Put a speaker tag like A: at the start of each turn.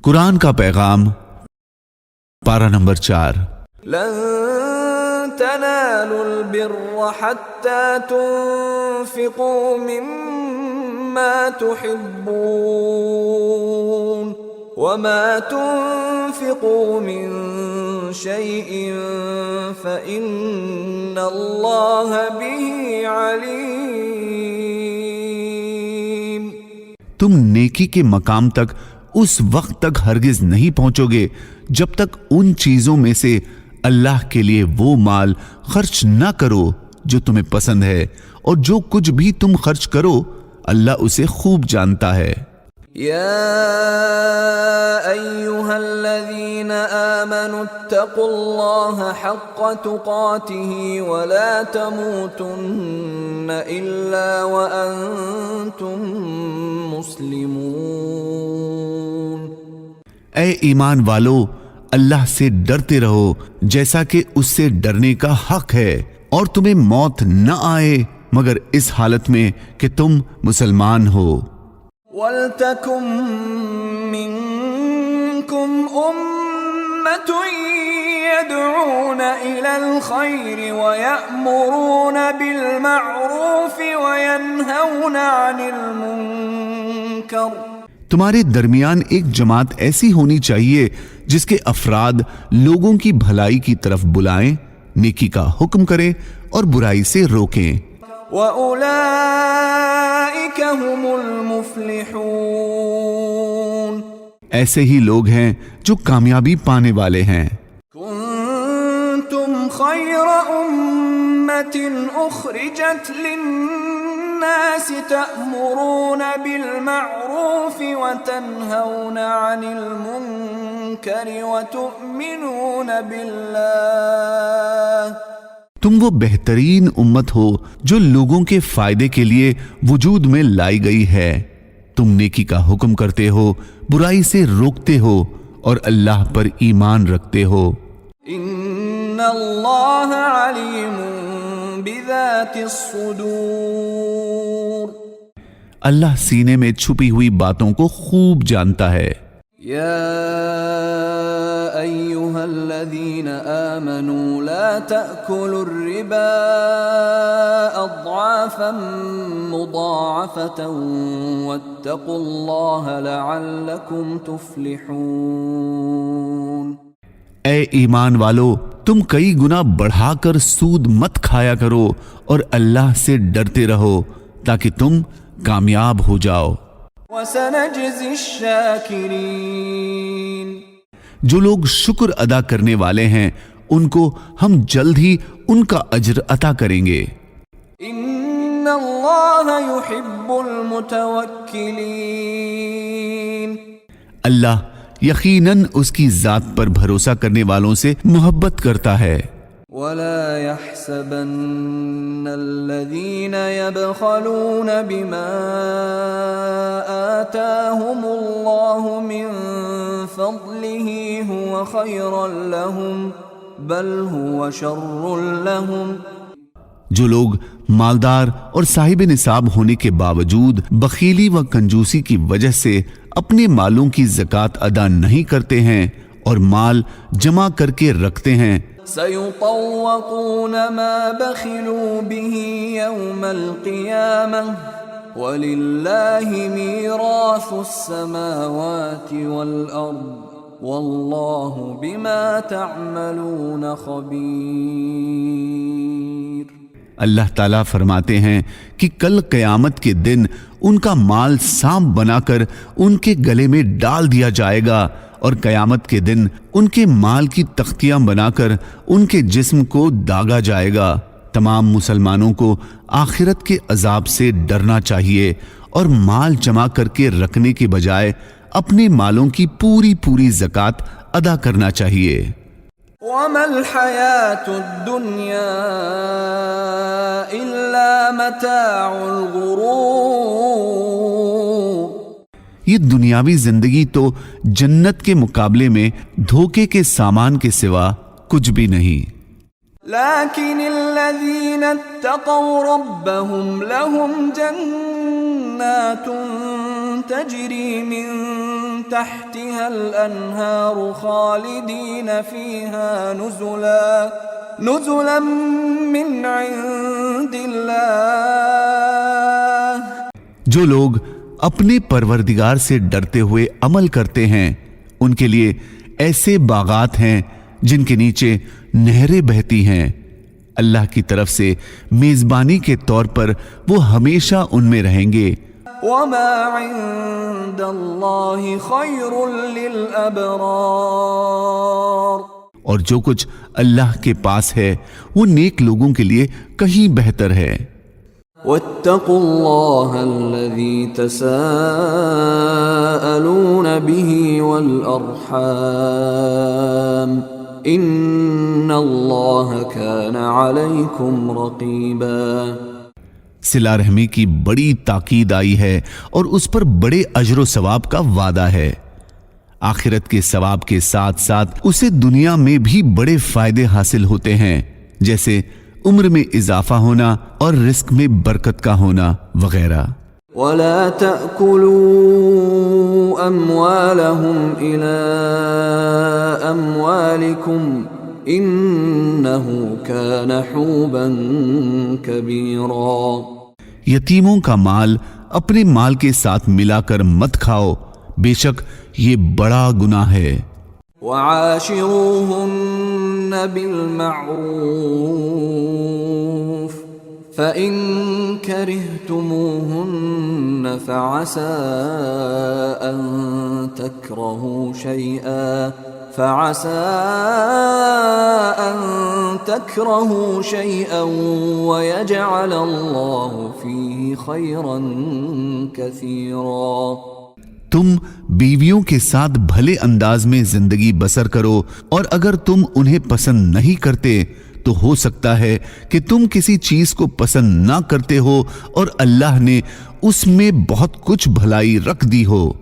A: قرآن کا پیغام پارہ نمبر 4۔
B: لن تنالوا البر حتى تنفقوا مما تحبون وما تنفقوا من شيء فإن الله به عليم۔
A: تم نیکی کے مقام تک اس وقت تک ہرگز نہیں پہنچو گے جب تک ان چیزوں میں سے اللہ کے لیے وہ مال خرچ نہ کرو جو تمہیں پسند ہے، اور جو کچھ بھی تم خرچ کرو اللہ اسے خوب جانتا ہے۔
B: یا ایھا الذین آمنوا اتقوا اللہ حق تقاتہ ولا تموتن الا وانتم مسلمون۔
A: اے ایمان والو، اللہ سے ڈرتے رہو جیسا کہ اس سے ڈرنے کا حق ہے، اور تمہیں موت نہ آئے مگر اس حالت میں کہ تم مسلمان ہو۔
B: وَلْتَكُن مِّنكُمْ أُمَّةٌ يَدْعُونَ إِلَى الْخَيْرِ وَيَأْمُرُونَ بِالْمَعْرُوفِ وَيَنْهَوْنَ عَنِ الْمُنكَرِ۔
A: تمہارے درمیان ایک جماعت ایسی ہونی چاہیے جس کے افراد لوگوں کی بھلائی کی طرف بلائیں، نیکی کا حکم کریں اور برائی سے روکیں۔
B: وَأُولَئِكَ هُمُ الْمُفْلِحُونَ۔
A: ایسے ہی لوگ ہیں جو کامیابی پانے والے ہیں۔
B: كُنتُمْ خَيْرَ أُمَّةٍ أُخْرِجَتْ لِلنَّاسِ تَأْمُرُونَ بِالْمَعْرُوفِ وَتَنْهَوْنَ عَنِ الْمُنكَرِ وَتُؤْمِنُونَ بِاللَّهِ۔
A: تم وہ بہترین امت ہو جو لوگوں کے فائدے کے لیے وجود میں لائی گئی ہے۔ تم نیکی کا حکم کرتے ہو، برائی سے روکتے ہو، اور اللہ پر ایمان رکھتے ہو۔
B: ان اللہ علیم بذات الصدور۔
A: اللہ سینے میں چھپی ہوئی باتوں کو خوب جانتا ہے۔
B: یا ایھا الذین آمنوا لا تأکلوا الربا اضعافا مضاعفة واتقوا اللہ لعلکم تفلحون۔
A: اے ایمان والو، تم کئی گنا بڑھا کر سود مت کھایا کرو اور اللہ سے ڈرتے رہو تاکہ تم کامیاب ہو جاؤ۔
B: وَسَنَجْزِي الشَّاكِرِينَ۔
A: جو لوگ شکر ادا کرنے والے ہیں ان کو ہم جلد ہی ان کا اجر عطا کریں گے۔
B: ان اللہ يحب المتوکلین۔
A: اللہ یقیناً اس کی ذات پر بھروسہ کرنے والوں سے محبت کرتا ہے۔
B: وَلَا يَحْسَبَنَّ الَّذِينَ يَبْخَلُونَ بِمَا آتَاهُمُ اللَّهُ مِنْ فَضْلِهِ هُوَ خَيْرًا لَهُمْ بَلْ هُوَ شَرٌّ لَهُمْ۔
A: جو لوگ مالدار اور صاحب نصاب ہونے کے باوجود بخیلی و کنجوسی کی وجہ سے اپنے مالوں کی زکوٰۃ ادا نہیں کرتے ہیں اور مال جمع کر کے رکھتے ہیں،
B: سَيُطَوَّقُونَ مَا بَخِلُوا بِهِ يَوْمَ الْقِيَامَةِ وَلِلَّهِ مِيرَاثُ السَّمَاوَاتِ وَالْأَرْضِ وَاللَّهُ بِمَا تَعْمَلُونَ خَبِيرٌ۔
A: اللہ تعالیٰ فرماتے ہیں کہ کل قیامت کے دن ان کا مال سانپ بنا کر ان کے گلے میں ڈال دیا جائے گا، اور قیامت کے دن ان کے مال کی تختیاں بنا کر ان کے جسم کو داغا جائے گا۔ تمام مسلمانوں کو آخرت کے عذاب سے ڈرنا چاہیے اور مال جمع کر کے رکھنے کے بجائے اپنے مالوں کی پوری پوری زکوٰۃ ادا کرنا چاہیے۔
B: وَمَا الْحَيَاةُ الدُّنْيَا إِلَّا مَتَاعُ الْغُرُورِ۔
A: یہ دنیاوی زندگی تو جنت کے مقابلے میں دھوکے کے سامان کے سوا کچھ بھی نہیں۔
B: لَكِنِ الَّذِينَ اتَّقَوْا رَبَّهُمْ لَهُمْ جَنَّاتٌ تجري من تحتها الأنهار خالدين فيها نزلا من عند الله.
A: جو لوگ اپنے پروردگار سے ڈرتے ہوئے عمل کرتے ہیں ان کے لیے ایسے باغات ہیں جن کے نیچے نہریں بہتی ہیں. اللہ کی طرف سے میزبانی کے طور پر وہ ہمیشہ ان میں رہیں گے.
B: وما عند الله خير للأبرار.
A: اور جو کچھ اللہ کے پاس ہے وہ نیک لوگوں کے لیے کہیں بہتر ہے.
B: واتقوا الله الذي تساءلون به والأرحام ان اللہ كان علیکم رقیبا.
A: صلہ رحمی کی بڑی تاکید آئی ہے اور اس پر بڑے اجر و ثواب کا وعدہ ہے. آخرت کے ثواب کے ساتھ ساتھ اسے دنیا میں بھی بڑے فائدے حاصل ہوتے ہیں جیسے عمر میں اضافہ ہونا اور رزق میں برکت کا ہونا وغیرہ.
B: وَلَا تَأْكُلُوا أَمْوَالَهُمْ إِلَىٰ أَمْوَالِكُمْ إِنَّهُ كَانَ حُوبًا كَبِيرًا.
A: یتیموں کا مال اپنے مال کے ساتھ ملا کر مت کھاؤ، بے شک یہ بڑا گناہ ہے.
B: وَعَاشِرُوهُنَّ بِالْمَعْرُوفِ فَإِن كَرِهْتُمُوهُنَّ فَعَسَىٰ أَن تَكْرَهُوا شَيْئًا وَيَجْعَلَ اللَّهُ فِيهِ خَيْرًا كَثِيرًا.
A: تم بیویوں کے ساتھ بھلے انداز میں زندگی بسر کرو اور اگر تم انہیں پسند نہیں کرتے تو ہو سکتا ہے کہ تم کسی چیز کو پسند نہ کرتے ہو اور اللہ نے اس میں بہت کچھ بھلائی رکھ دی ہو.